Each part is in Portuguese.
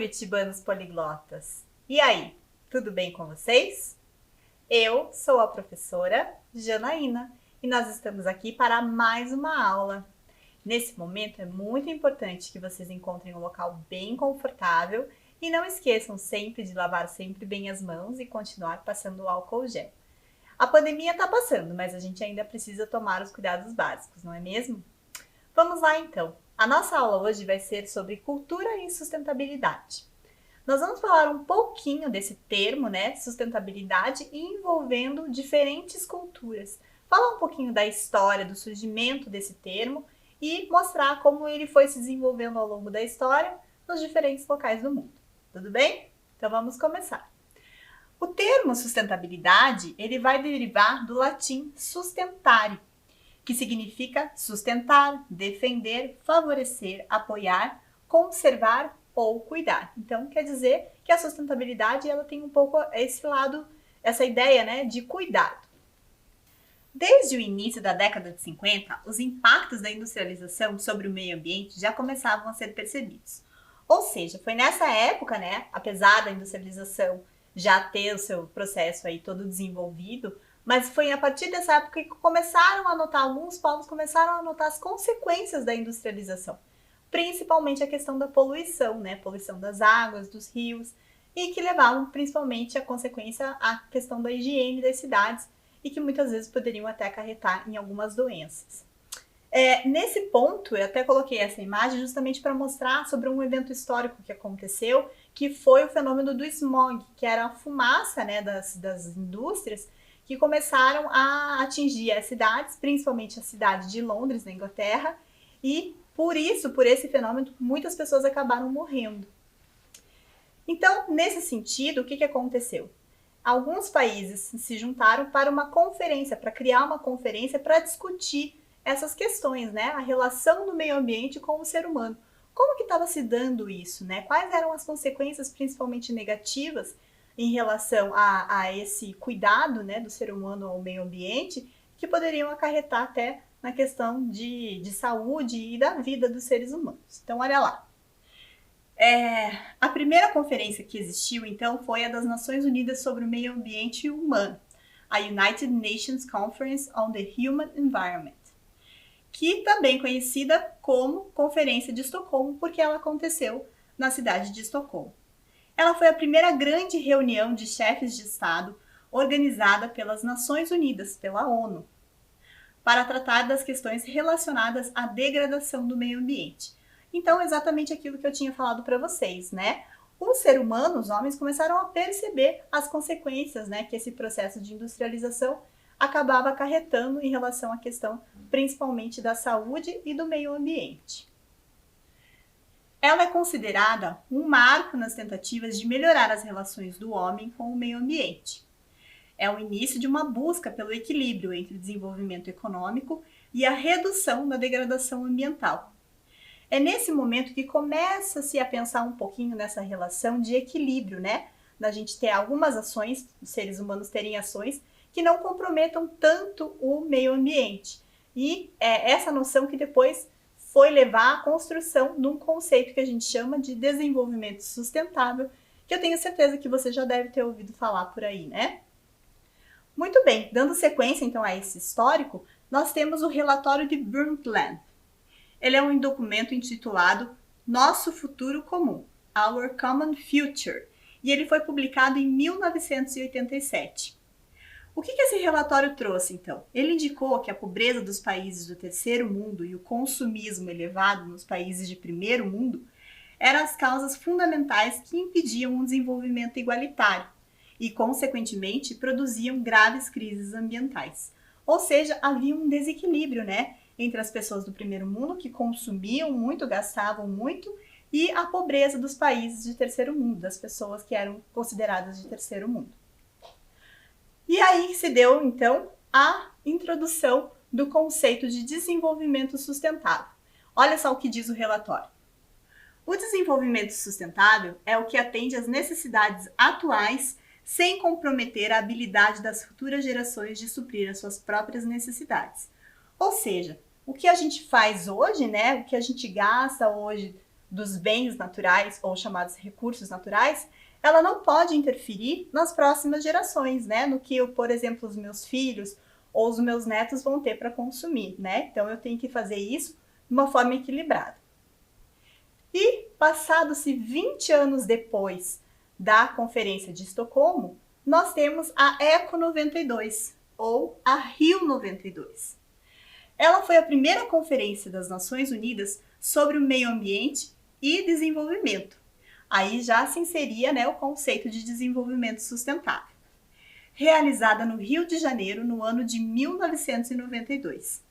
curitibanos poliglotas! E aí, tudo bem com vocês? Eu sou a professora Janaína e nós estamos aqui para mais uma aula. Nesse momento é muito importante que vocês encontrem um local bem confortável e não esqueçam sempre de lavar sempre bem as mãos e continuar passando o álcool gel. A pandemia está passando, mas a gente ainda precisa tomar os cuidados básicos, não é mesmo? Vamos lá então! A nossa aula hoje vai ser sobre cultura e sustentabilidade. Nós vamos falar um pouquinho desse termo, né, sustentabilidade, envolvendo diferentes culturas. Falar um pouquinho da história, do surgimento desse termo e mostrar como ele foi se desenvolvendo ao longo da história nos diferentes locais do mundo. Tudo bem? Então vamos começar. O termo sustentabilidade, ele vai derivar do latim sustentare, que significa sustentar, defender, favorecer, apoiar, conservar ou cuidar. Então, quer dizer que a sustentabilidade ela tem um pouco esse lado, essa ideia, né, de cuidado. Desde o início da década de 50, os impactos da industrialização sobre o meio ambiente já começavam a ser percebidos. Ou seja, foi nessa época, né, apesar da industrialização já ter o seu processo aí todo desenvolvido, mas foi a partir dessa época que começaram a notar, alguns povos começaram a notar as consequências da industrialização. Principalmente a questão da poluição, né? Poluição das águas, dos rios, e que levavam principalmente a consequência à questão da higiene das cidades e que muitas vezes poderiam até acarretar em algumas doenças. Nesse ponto, eu até coloquei essa imagem justamente para mostrar sobre um evento histórico que aconteceu, que foi o fenômeno do smog, que era a fumaça, né, das indústrias que começaram a atingir as cidades, principalmente a cidade de Londres, na Inglaterra, e por esse fenômeno, muitas pessoas acabaram morrendo. Então, nesse sentido, o que aconteceu? Alguns países se juntaram para uma conferência, para criar uma conferência para discutir essas questões, né? A relação do meio ambiente com o ser humano. Como que estava se dando isso, né? Quais eram as consequências, principalmente negativas, em relação a esse cuidado, né, do ser humano ao meio ambiente, que poderiam acarretar até na questão de saúde e da vida dos seres humanos. Então, olha lá. A primeira conferência que existiu, então, foi a das Nações Unidas sobre o Meio Ambiente Humano, a United Nations Conference on the Human Environment, que também conhecida como Conferência de Estocolmo, porque ela aconteceu na cidade de Estocolmo. Ela foi a primeira grande reunião de chefes de Estado organizada pelas Nações Unidas, pela ONU, para tratar das questões relacionadas à degradação do meio ambiente. Então, exatamente aquilo que eu tinha falado para vocês, né? O ser humano, os homens, começaram a perceber as consequências, né, que esse processo de industrialização acabava acarretando em relação à questão, principalmente da saúde e do meio ambiente. Ela é considerada um marco nas tentativas de melhorar as relações do homem com o meio ambiente. É o início de uma busca pelo equilíbrio entre o desenvolvimento econômico e a redução da degradação ambiental. É nesse momento que começa-se a pensar um pouquinho nessa relação de equilíbrio, né? Da gente ter algumas ações, os seres humanos terem ações que não comprometam tanto o meio ambiente. E é essa noção que depois foi levar à construção de um conceito que a gente chama de desenvolvimento sustentável, que eu tenho certeza que você já deve ter ouvido falar por aí, né? Muito bem, dando sequência então a esse histórico, nós temos o relatório de Brundtland. Ele é um documento intitulado Nosso Futuro Comum, Our Common Future, e ele foi publicado em 1987. O que esse relatório trouxe, então? Ele indicou que a pobreza dos países do terceiro mundo e o consumismo elevado nos países de primeiro mundo eram as causas fundamentais que impediam um desenvolvimento igualitário e, consequentemente, produziam graves crises ambientais. Ou seja, havia um desequilíbrio, né, entre as pessoas do primeiro mundo, que consumiam muito, gastavam muito, e a pobreza dos países de terceiro mundo, das pessoas que eram consideradas de terceiro mundo. E aí se deu, então, a introdução do conceito de desenvolvimento sustentável. Olha só o que diz o relatório. O desenvolvimento sustentável é o que atende às necessidades atuais sem comprometer a habilidade das futuras gerações de suprir as suas próprias necessidades. Ou seja, o que a gente faz hoje, né, o que a gente gasta hoje dos bens naturais, ou chamados recursos naturais, ela não pode interferir nas próximas gerações, né? No que, por exemplo, os meus filhos ou os meus netos vão ter para consumir, né? Então eu tenho que fazer isso de uma forma equilibrada. E passados-se 20 anos depois da Conferência de Estocolmo, nós temos a ECO 92, ou a Rio 92. Ela foi a primeira conferência das Nações Unidas sobre o meio ambiente e desenvolvimento. Aí já se inseria, né, o conceito de desenvolvimento sustentável. Realizada no Rio de Janeiro no ano de 1992.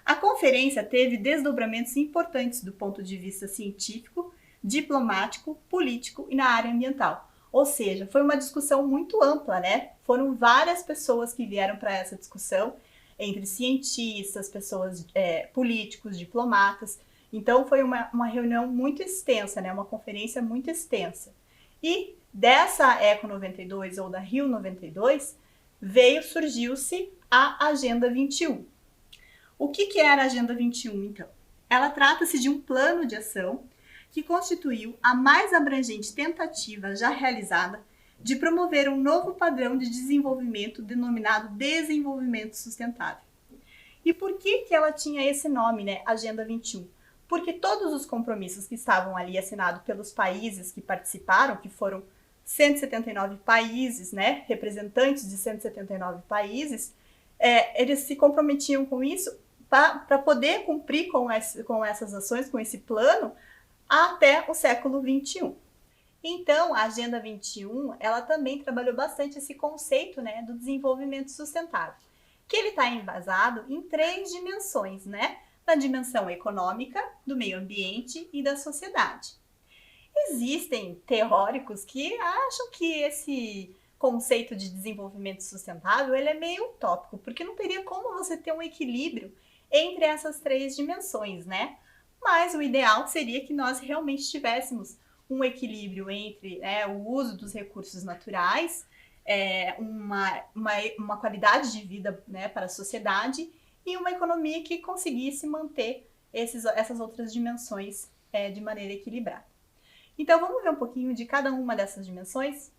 A conferência teve desdobramentos importantes do ponto de vista científico, diplomático, político e na área ambiental. Ou seja, foi uma discussão muito ampla, né? Foram várias pessoas que vieram para essa discussão, entre cientistas, pessoas políticos, diplomatas. Então foi uma reunião muito extensa, né? Uma conferência muito extensa. E dessa ECO 92 ou da Rio 92, surgiu-se a Agenda 21. O que era a Agenda 21, então? Ela trata-se de um plano de ação que constituiu a mais abrangente tentativa já realizada de promover um novo padrão de desenvolvimento denominado desenvolvimento sustentável. E por que ela tinha esse nome, né, Agenda 21? Porque todos os compromissos que estavam ali assinados pelos países que participaram, que foram 179 países, né, representantes de 179 países, eles se comprometiam com isso para poder cumprir com essas ações, com esse plano, até o século XXI. Então, a Agenda 21, ela também trabalhou bastante esse conceito, né, do desenvolvimento sustentável, que ele está embasado em 3 dimensões, né? Na dimensão econômica, do meio ambiente e da sociedade. Existem teóricos que acham que esse conceito de desenvolvimento sustentável ele é meio utópico, porque não teria como você ter um equilíbrio entre essas 3 dimensões, né? Mas o ideal seria que nós realmente tivéssemos um equilíbrio entre o uso dos recursos naturais, uma qualidade de vida, né, para a sociedade e uma economia que conseguisse manter essas outras dimensões de maneira equilibrada. Então vamos ver um pouquinho de cada uma dessas dimensões?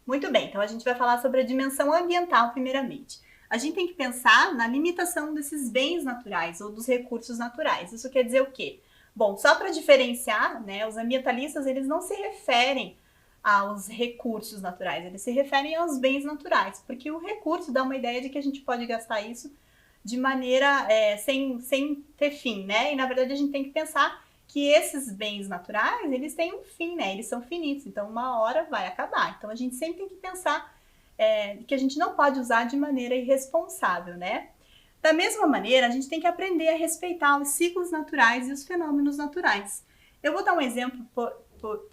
Muito bem, então a gente vai falar sobre a dimensão ambiental primeiramente. A gente tem que pensar na limitação desses bens naturais ou dos recursos naturais. Isso quer dizer o quê? Bom, só para diferenciar, né, os ambientalistas eles não se referem aos recursos naturais, eles se referem aos bens naturais, porque o recurso dá uma ideia de que a gente pode gastar isso de maneira sem ter fim, né? E na verdade a gente tem que pensar que esses bens naturais, eles têm um fim, né? Eles são finitos, então uma hora vai acabar. Então a gente sempre tem que pensar que a gente não pode usar de maneira irresponsável, né? Da mesma maneira, a gente tem que aprender a respeitar os ciclos naturais e os fenômenos naturais. Eu vou dar um exemplo,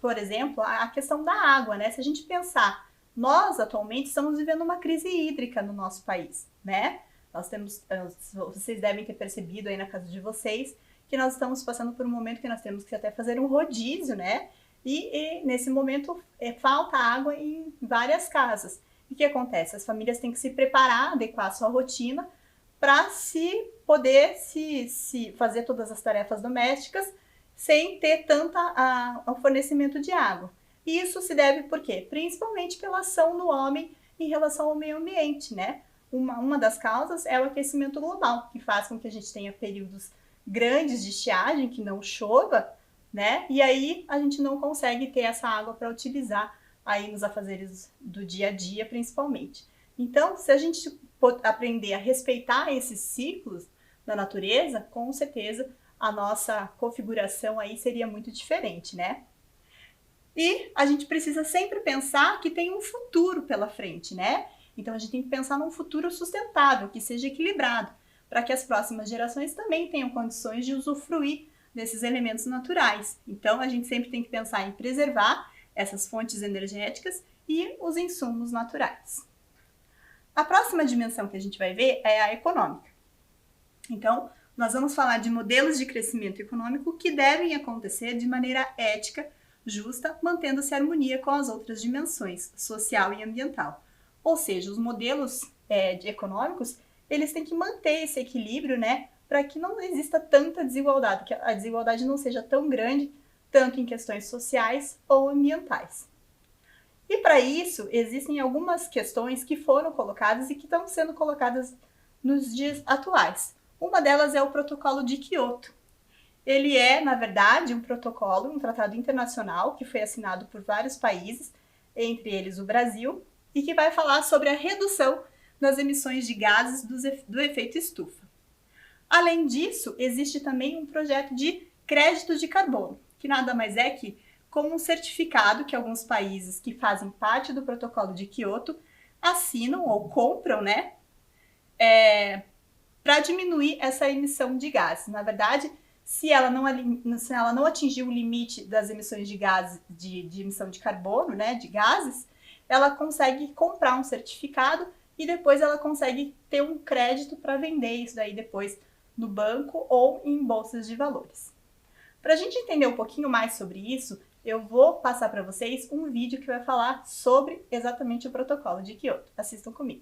por exemplo, a questão da água, né? Se a gente pensar, nós atualmente estamos vivendo uma crise hídrica no nosso país, né? Nós temos, vocês devem ter percebido aí na casa de vocês, que nós estamos passando por um momento que nós temos que até fazer um rodízio, né? E nesse momento falta água em várias casas. E o que acontece? As famílias têm que se preparar, adequar a sua rotina para poder fazer todas as tarefas domésticas sem ter o fornecimento de água. E isso se deve por quê? Principalmente pela ação do homem em relação ao meio ambiente, né? Uma das causas é o aquecimento global, que faz com que a gente tenha períodos grandes de estiagem, que não chova, né? E aí a gente não consegue ter essa água para utilizar aí nos afazeres do dia a dia, principalmente. Então, se a gente aprender a respeitar esses ciclos da natureza, com certeza a nossa configuração aí seria muito diferente, né? E a gente precisa sempre pensar que tem um futuro pela frente, né? Então a gente tem que pensar num futuro sustentável, que seja equilibrado, para que as próximas gerações também tenham condições de usufruir desses elementos naturais. Então a gente sempre tem que pensar em preservar essas fontes energéticas e os insumos naturais. A próxima dimensão que a gente vai ver é a econômica. Então, nós vamos falar de modelos de crescimento econômico que devem acontecer de maneira ética, justa, mantendo-se em harmonia com as outras dimensões, social e ambiental. Ou seja, os modelos econômicos, eles têm que manter esse equilíbrio, né, para que não exista tanta desigualdade, que a desigualdade não seja tão grande, tanto em questões sociais ou ambientais. E para isso, existem algumas questões que foram colocadas e que estão sendo colocadas nos dias atuais. Uma delas é o Protocolo de Quioto. Ele é, na verdade, um protocolo, um tratado internacional que foi assinado por vários países, entre eles o Brasil, e que vai falar sobre a redução das emissões de gases do efeito estufa. Além disso, existe também um projeto de crédito de carbono, que nada mais é que como um certificado que alguns países que fazem parte do Protocolo de Quioto assinam ou compram, né, para diminuir essa emissão de gases. Na verdade, se ela não atingir o limite das emissões de gases, de emissão de carbono, né, de gases, ela consegue comprar um certificado e depois ela consegue ter um crédito para vender isso daí depois no banco ou em bolsas de valores. Para a gente entender um pouquinho mais sobre isso, eu vou passar para vocês um vídeo que vai falar sobre exatamente o Protocolo de Quioto. Assistam comigo.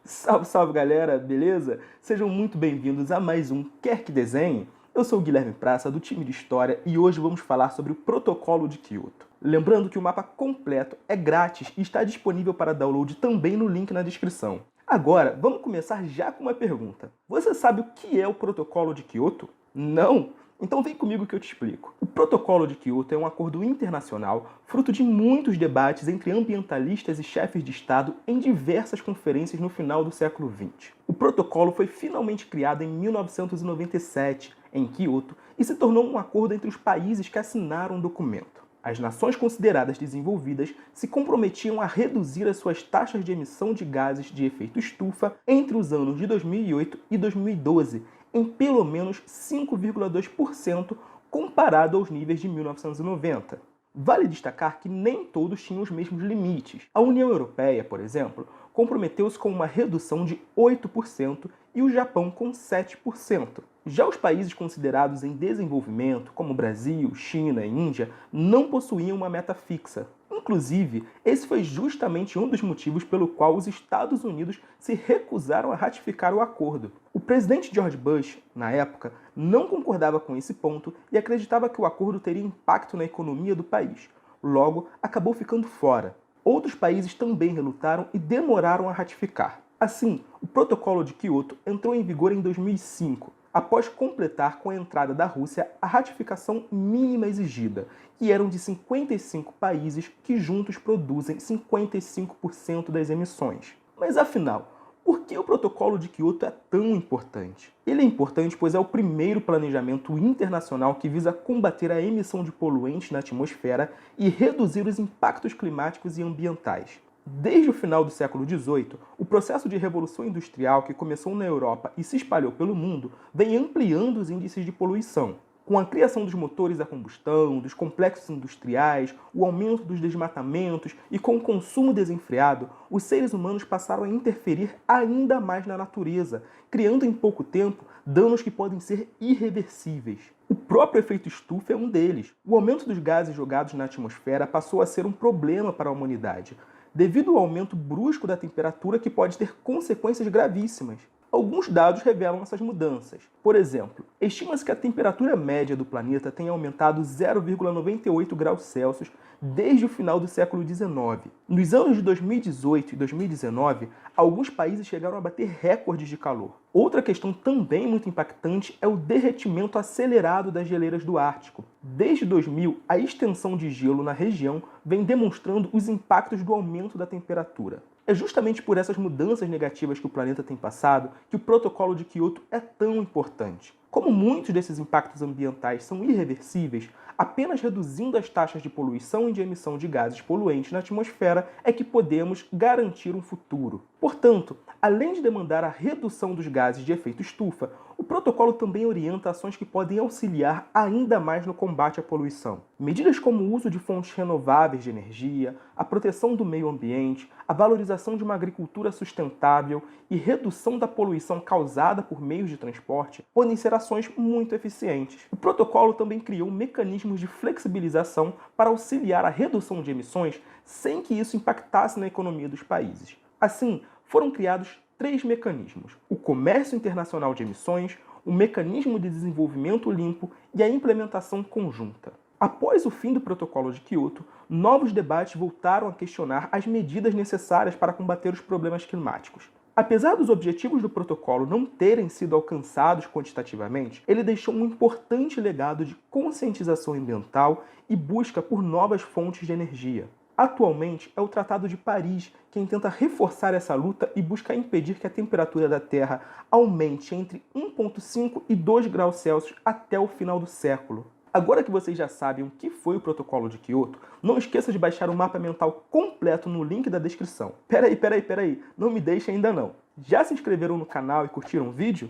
Salve, salve galera, beleza? Sejam muito bem-vindos a mais um Quer Que Desenhe? Eu sou o Guilherme Praça, do time de História, e hoje vamos falar sobre o Protocolo de Quioto. Lembrando que o mapa completo é grátis e está disponível para download também no link na descrição. Agora, vamos começar já com uma pergunta. Você sabe o que é o Protocolo de Quioto? Não? Então vem comigo que eu te explico. O Protocolo de Quioto é um acordo internacional fruto de muitos debates entre ambientalistas e chefes de Estado em diversas conferências no final do século XX. O protocolo foi finalmente criado em 1997, em Quioto, e se tornou um acordo entre os países que assinaram o documento. As nações consideradas desenvolvidas se comprometiam a reduzir as suas taxas de emissão de gases de efeito estufa entre os anos de 2008 e 2012, em pelo menos 5,2% comparado aos níveis de 1990. Vale destacar que nem todos tinham os mesmos limites. A União Europeia, por exemplo, comprometeu-se com uma redução de 8% e o Japão com 7%. Já os países considerados em desenvolvimento, como Brasil, China e Índia, não possuíam uma meta fixa. Inclusive, esse foi justamente um dos motivos pelo qual os Estados Unidos se recusaram a ratificar o acordo. O presidente George Bush, na época, não concordava com esse ponto e acreditava que o acordo teria impacto na economia do país. Logo, acabou ficando fora. Outros países também relutaram e demoraram a ratificar. Assim, o Protocolo de Quioto entrou em vigor em 2005, após completar com a entrada da Rússia a ratificação mínima exigida, que eram de 55 países que juntos produzem 55% das emissões. Mas afinal, por que o Protocolo de Quioto é tão importante? Ele é importante pois é o primeiro planejamento internacional que visa combater a emissão de poluentes na atmosfera e reduzir os impactos climáticos e ambientais. Desde o final do século XVIII, o processo de revolução industrial que começou na Europa e se espalhou pelo mundo vem ampliando os índices de poluição. Com a criação dos motores a combustão, dos complexos industriais, o aumento dos desmatamentos e com o consumo desenfreado, os seres humanos passaram a interferir ainda mais na natureza, criando em pouco tempo danos que podem ser irreversíveis. O próprio efeito estufa é um deles. O aumento dos gases jogados na atmosfera passou a ser um problema para a humanidade, devido ao aumento brusco da temperatura que pode ter consequências gravíssimas. Alguns dados revelam essas mudanças. Por exemplo, estima-se que a temperatura média do planeta tenha aumentado 0,98 graus Celsius desde o final do século XIX. Nos anos de 2018 e 2019, alguns países chegaram a bater recordes de calor. Outra questão também muito impactante é o derretimento acelerado das geleiras do Ártico. Desde 2000, a extensão de gelo na região vem demonstrando os impactos do aumento da temperatura. É justamente por essas mudanças negativas que o planeta tem passado que o Protocolo de Quioto é tão importante. Como muitos desses impactos ambientais são irreversíveis, apenas reduzindo as taxas de poluição e de emissão de gases poluentes na atmosfera é que podemos garantir um futuro. Portanto, além de demandar a redução dos gases de efeito estufa, o protocolo também orienta ações que podem auxiliar ainda mais no combate à poluição. Medidas como o uso de fontes renováveis de energia, a proteção do meio ambiente, a valorização de uma agricultura sustentável e redução da poluição causada por meios de transporte podem ser ações muito eficientes. O protocolo também criou mecanismos de flexibilização para auxiliar a redução de emissões sem que isso impactasse na economia dos países. Assim, foram criados 3 mecanismos: o comércio internacional de emissões, o mecanismo de desenvolvimento limpo e a implementação conjunta. Após o fim do Protocolo de Kyoto, novos debates voltaram a questionar as medidas necessárias para combater os problemas climáticos. Apesar dos objetivos do protocolo não terem sido alcançados quantitativamente, ele deixou um importante legado de conscientização ambiental e busca por novas fontes de energia. Atualmente, é o Tratado de Paris quem tenta reforçar essa luta e busca impedir que a temperatura da Terra aumente entre 1,5 e 2 graus Celsius até o final do século. Agora que vocês já sabem o que foi o Protocolo de Kyoto, não esqueça de baixar o mapa mental completo no link da descrição. Peraí, não me deixe ainda não. Já se inscreveram no canal e curtiram o vídeo?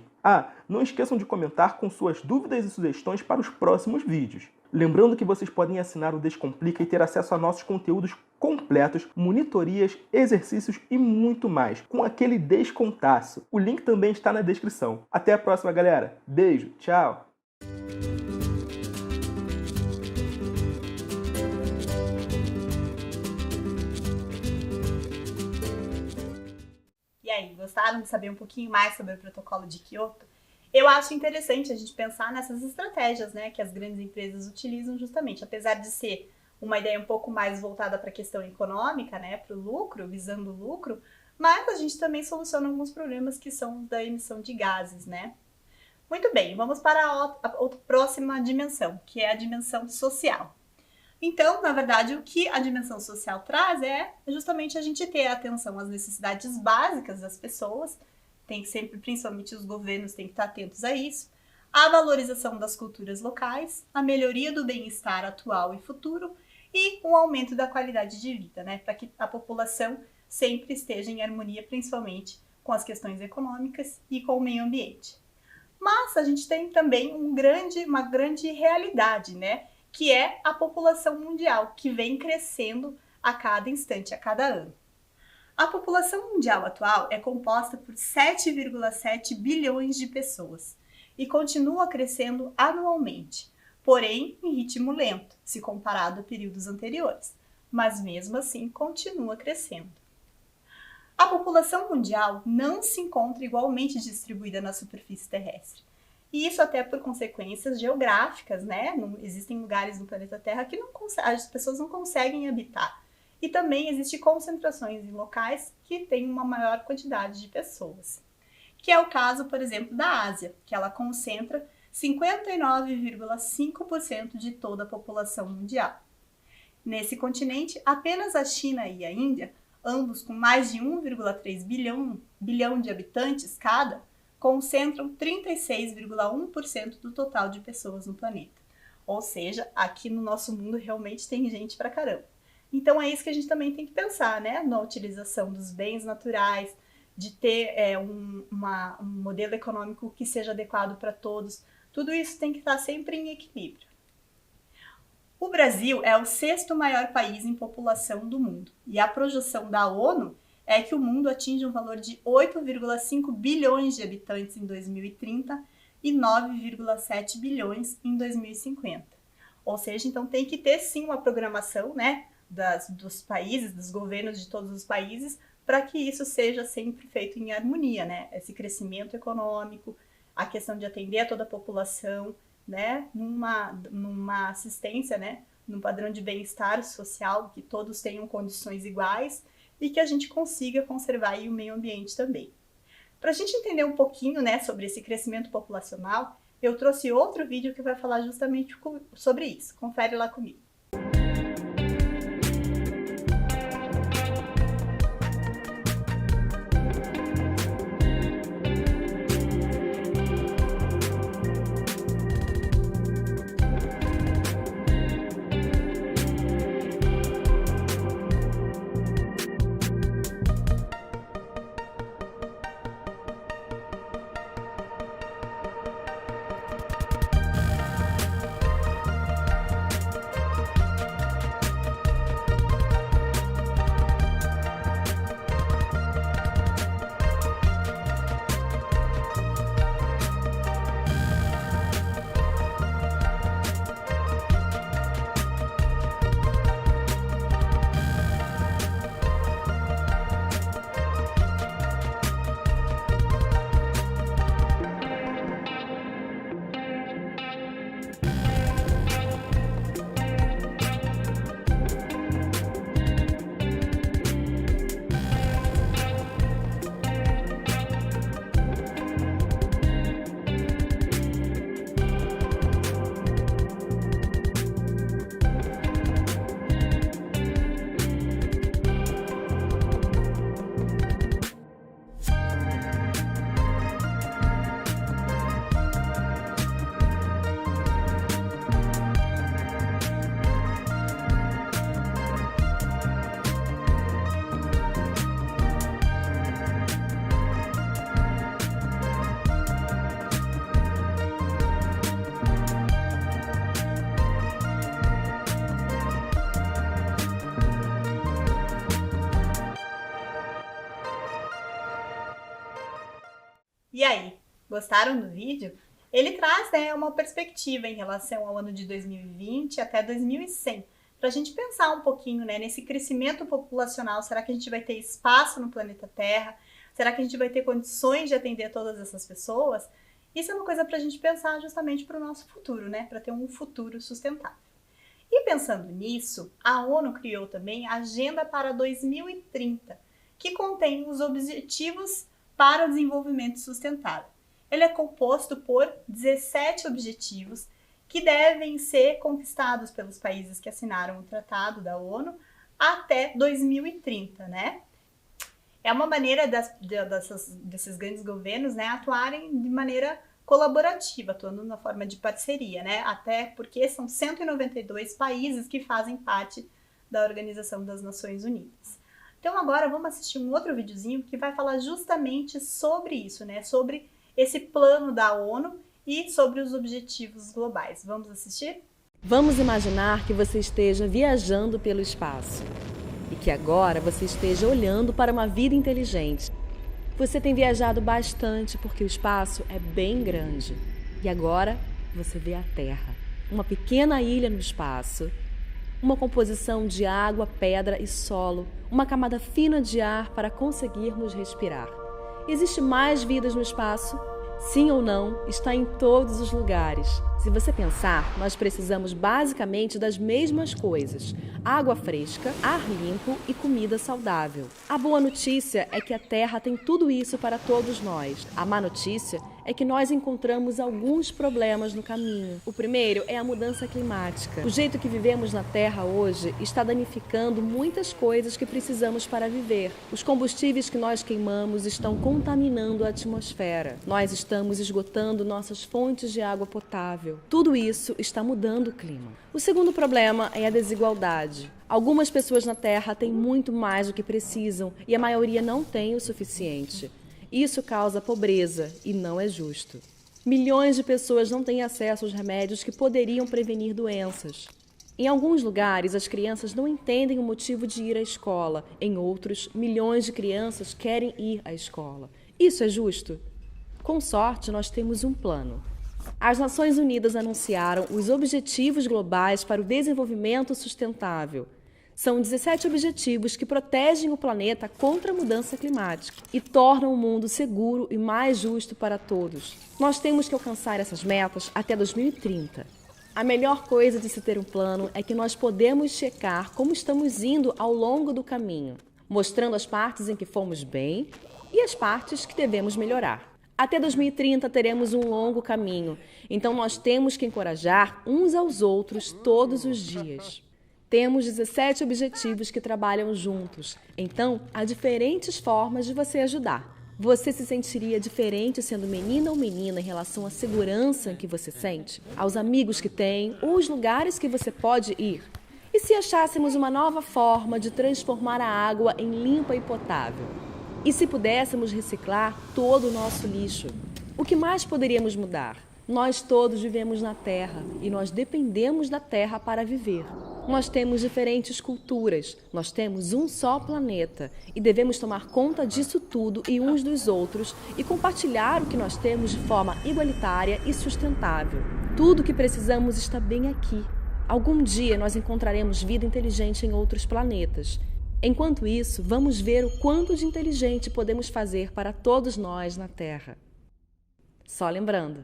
Não esqueçam de comentar com suas dúvidas e sugestões para os próximos vídeos. Lembrando que vocês podem assinar o Descomplica e ter acesso a nossos conteúdos completos, monitorias, exercícios e muito mais, com aquele descontaço. O link também está na descrição. Até a próxima, galera. Beijo, tchau! E aí, gostaram de saber um pouquinho mais sobre o Protocolo de Kyoto? Eu acho interessante a gente pensar nessas estratégias, né, que as grandes empresas utilizam justamente, apesar de ser uma ideia um pouco mais voltada para a questão econômica, né, para o lucro, visando o lucro, mas a gente também soluciona alguns problemas que são da emissão de gases, né? Muito bem, vamos para a próxima dimensão, que é a dimensão social. Então, na verdade, o que a dimensão social traz é justamente a gente ter atenção às necessidades básicas das pessoas, tem que sempre, principalmente os governos, têm que estar atentos a isso, a valorização das culturas locais, a melhoria do bem-estar atual e futuro e um aumento da qualidade de vida, né, para que a população sempre esteja em harmonia, principalmente com as questões econômicas e com o meio ambiente. Mas a gente tem também uma grande realidade, né, que é a população mundial, que vem crescendo a cada instante, a cada ano. A população mundial atual é composta por 7,7 bilhões de pessoas e continua crescendo anualmente, porém em ritmo lento, se comparado a períodos anteriores, mas mesmo assim continua crescendo. A população mundial não se encontra igualmente distribuída na superfície terrestre. E isso até por consequências geográficas, né? Existem lugares no planeta Terra que as pessoas não conseguem habitar. E também existem concentrações em locais que têm uma maior quantidade de pessoas. Que é o caso, por exemplo, da Ásia, que ela concentra 59,5% de toda a população mundial. Nesse continente, apenas a China e a Índia, ambos com mais de 1,3 bilhão de habitantes cada, concentram 36,1% do total de pessoas no planeta. Ou seja, aqui no nosso mundo realmente tem gente pra caramba. Então é isso que a gente também tem que pensar, né? Na utilização dos bens naturais, de ter um modelo econômico que seja adequado para todos. Tudo isso tem que estar sempre em equilíbrio. O Brasil é o 6º maior país em população do mundo. E a projeção da ONU é que o mundo atinge um valor de 8,5 bilhões de habitantes em 2030 e 9,7 bilhões em 2050. Ou seja, então tem que ter sim uma programação, né, dos países, dos governos de todos os países, para que isso seja sempre feito em harmonia, né? Esse crescimento econômico, a questão de atender a toda a população, né, numa assistência, né, num padrão de bem-estar social, que todos tenham condições iguais, e que a gente consiga conservar aí o meio ambiente também. Para a gente entender um pouquinho, né, sobre esse crescimento populacional, eu trouxe outro vídeo que vai falar justamente sobre isso. Confere lá comigo. E aí, gostaram do vídeo? Ele traz, né, uma perspectiva em relação ao ano de 2020 até 2100, para a gente pensar um pouquinho, né, nesse crescimento populacional. Será que a gente vai ter espaço no planeta Terra? Será que a gente vai ter condições de atender todas essas pessoas? Isso é uma coisa para a gente pensar justamente para o nosso futuro, né, para ter um futuro sustentável. E pensando nisso, a ONU criou também a Agenda para 2030, que contém os Objetivos para o Desenvolvimento Sustentável. Ele é composto por 17 objetivos que devem ser conquistados pelos países que assinaram o Tratado da ONU até 2030, né? É uma maneira desses grandes governos, né, atuarem de maneira colaborativa, atuando na forma de parceria, né? Até porque são 192 países que fazem parte da Organização das Nações Unidas. Então agora vamos assistir um outro videozinho que vai falar justamente sobre isso, né? Sobre esse plano da ONU e sobre os objetivos globais. Vamos assistir? Vamos imaginar que você esteja viajando pelo espaço e que agora você esteja olhando para uma vida inteligente. Você tem viajado bastante porque o espaço é bem grande. E agora você vê a Terra, uma pequena ilha no espaço, uma composição de água, pedra e solo, uma camada fina de ar para conseguirmos respirar. Existe mais vidas no espaço? Sim ou não, está em todos os lugares. Se você pensar, nós precisamos basicamente das mesmas coisas: água fresca, ar limpo e comida saudável. A boa notícia é que a Terra tem tudo isso para todos nós. A má notícia é que nós encontramos alguns problemas no caminho. O primeiro é a mudança climática. O jeito que vivemos na Terra hoje está danificando muitas coisas que precisamos para viver. Os combustíveis que nós queimamos estão contaminando a atmosfera. Nós estamos esgotando nossas fontes de água potável. Tudo isso está mudando o clima. O segundo problema é a desigualdade. Algumas pessoas na Terra têm muito mais do que precisam e a maioria não tem o suficiente. Isso causa pobreza e não é justo. Milhões de pessoas não têm acesso aos remédios que poderiam prevenir doenças. Em alguns lugares, as crianças não entendem o motivo de ir à escola. Em outros, milhões de crianças querem ir à escola. Isso é justo? Com sorte, nós temos um plano. As Nações Unidas anunciaram os Objetivos Globais para o Desenvolvimento Sustentável. São 17 objetivos que protegem o planeta contra a mudança climática e tornam o mundo seguro e mais justo para todos. Nós temos que alcançar essas metas até 2030. A melhor coisa de se ter um plano é que nós podemos checar como estamos indo ao longo do caminho, mostrando as partes em que fomos bem e as partes que devemos melhorar. Até 2030 teremos um longo caminho, então nós temos que encorajar uns aos outros todos os dias. Temos 17 objetivos que trabalham juntos, então há diferentes formas de você ajudar. Você se sentiria diferente sendo menina ou menina em relação à segurança que você sente, aos amigos que tem ou os lugares que você pode ir? E se achássemos uma nova forma de transformar a água em limpa e potável? E se pudéssemos reciclar todo o nosso lixo? O que mais poderíamos mudar? Nós todos vivemos na Terra e nós dependemos da Terra para viver. Nós temos diferentes culturas, nós temos um só planeta e devemos tomar conta disso tudo e uns dos outros e compartilhar o que nós temos de forma igualitária e sustentável. Tudo o que precisamos está bem aqui. Algum dia nós encontraremos vida inteligente em outros planetas. Enquanto isso, vamos ver o quanto de inteligente podemos fazer para todos nós na Terra. Só lembrando.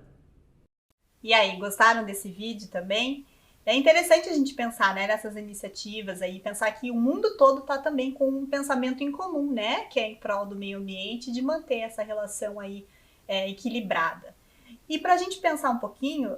E aí, gostaram desse vídeo também? É interessante a gente pensar, né, nessas iniciativas aí, pensar que o mundo todo está também com um pensamento em comum, né, que é em prol do meio ambiente, de manter essa relação aí equilibrada. E para a gente pensar um pouquinho,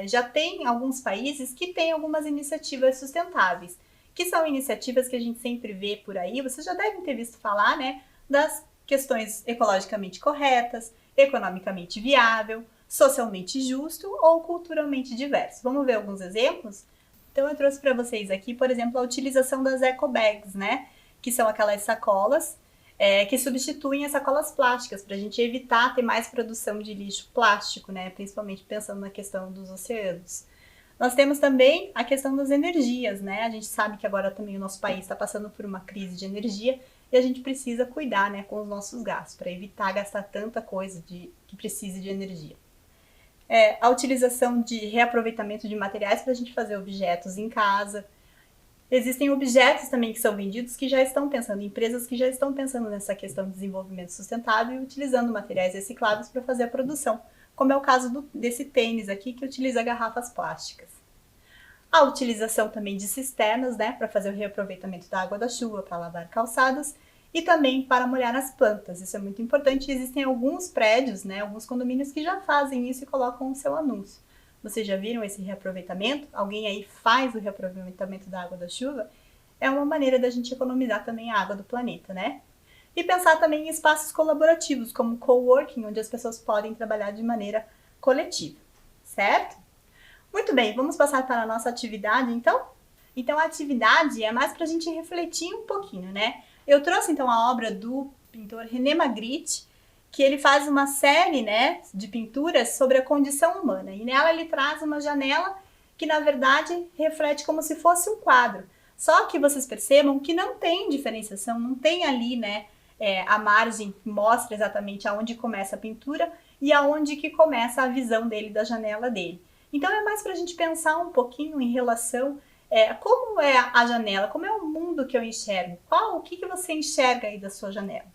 já tem alguns países que têm algumas iniciativas sustentáveis, que são iniciativas que a gente sempre vê por aí, vocês já devem ter visto falar, né, das questões ecologicamente corretas, economicamente viável, socialmente justo ou culturalmente diverso. Vamos ver alguns exemplos? Então eu trouxe para vocês aqui, por exemplo, a utilização das eco bags, né? Que são aquelas sacolas que substituem as sacolas plásticas, para a gente evitar ter mais produção de lixo plástico, né? Principalmente pensando na questão dos oceanos. Nós temos também a questão das energias, né? A gente sabe que agora também o nosso país está passando por uma crise de energia e a gente precisa cuidar, né, com os nossos gastos, para evitar gastar tanta coisa que precise de energia. A utilização de reaproveitamento de materiais para a gente fazer objetos em casa. Existem objetos também que são vendidos que já estão pensando, empresas que já estão pensando nessa questão de desenvolvimento sustentável e utilizando materiais recicláveis para fazer a produção, como é o caso desse tênis aqui que utiliza garrafas plásticas. A utilização também de cisternas, né, para fazer o reaproveitamento da água da chuva, para lavar calçados e também para molhar as plantas. Isso é muito importante. Existem alguns prédios, né, alguns condomínios que já fazem isso e colocam o seu anúncio. Vocês já viram esse reaproveitamento? Alguém aí faz o reaproveitamento da água da chuva? É uma maneira da gente economizar também a água do planeta, né? E pensar também em espaços colaborativos, como coworking, onde as pessoas podem trabalhar de maneira coletiva, certo? Muito bem, vamos passar para a nossa atividade, então? Então, a atividade é mais para a gente refletir um pouquinho, né? Eu trouxe, então, a obra do pintor René Magritte, que ele faz uma série, né, de pinturas sobre a condição humana. E nela ele traz uma janela que, na verdade, reflete como se fosse um quadro. Só que vocês percebam que não tem diferenciação, não tem ali, né, a margem que mostra exatamente aonde começa a pintura e aonde que começa a visão dele da janela dele. Então é mais para a gente pensar um pouquinho em relação como é a janela, como é o mundo que eu enxergo, o que você enxerga aí da sua janela.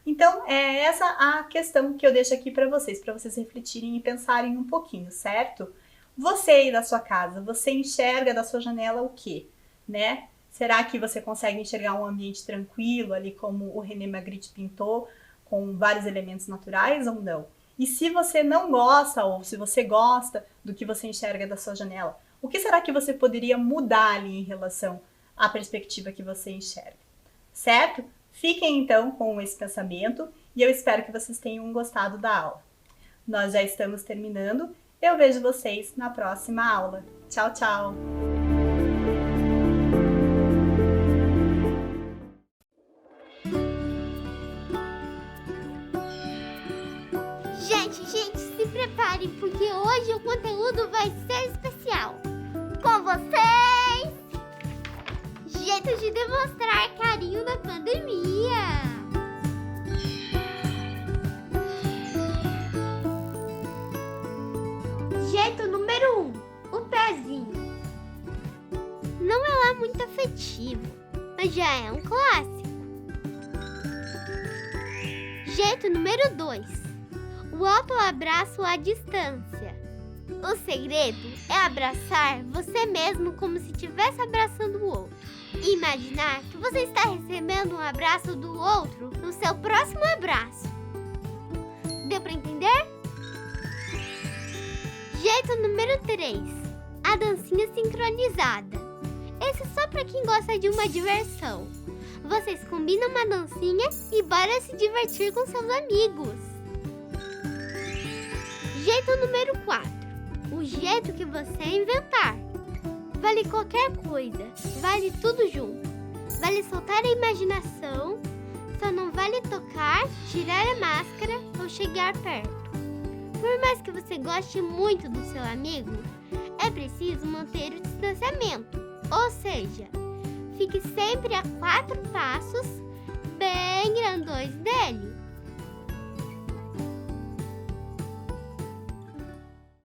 Então é essa a questão que eu deixo aqui para vocês refletirem e pensarem um pouquinho, certo? Você aí da sua casa, você enxerga da sua janela o quê, né? Será que você consegue enxergar um ambiente tranquilo ali como o René Magritte pintou, com vários elementos naturais ou não? E se você não gosta ou se você gosta do que você enxerga da sua janela, o que será que você poderia mudar ali em relação à perspectiva que você enxerga? Certo? Fiquem então com esse pensamento e eu espero que vocês tenham gostado da aula. Nós já estamos terminando. Eu vejo vocês na próxima aula. Tchau, tchau! Gente, se preparem porque hoje o conteúdo vai ser especial. Com vocês, jeito de demonstrar carinho na pandemia. Jeito número 1, o pezinho. Não é lá muito afetivo, mas já é um clássico. Jeito número 2. O autoabraço à distância. O segredo é abraçar você mesmo como se estivesse abraçando o outro. E imaginar que você está recebendo um abraço do outro no seu próximo abraço. Deu para entender? Jeito número 3. A dancinha sincronizada. Esse é só para quem gosta de uma diversão. Vocês combinam uma dancinha e bora se divertir com seus amigos. Jeito número 4. O jeito que você inventar. Vale qualquer coisa, vale tudo junto. Vale soltar a imaginação, só não vale tocar, tirar a máscara ou chegar perto. Por mais que você goste muito do seu amigo, é preciso manter o distanciamento. Ou seja, fique sempre a 4 passos bem grandões dele.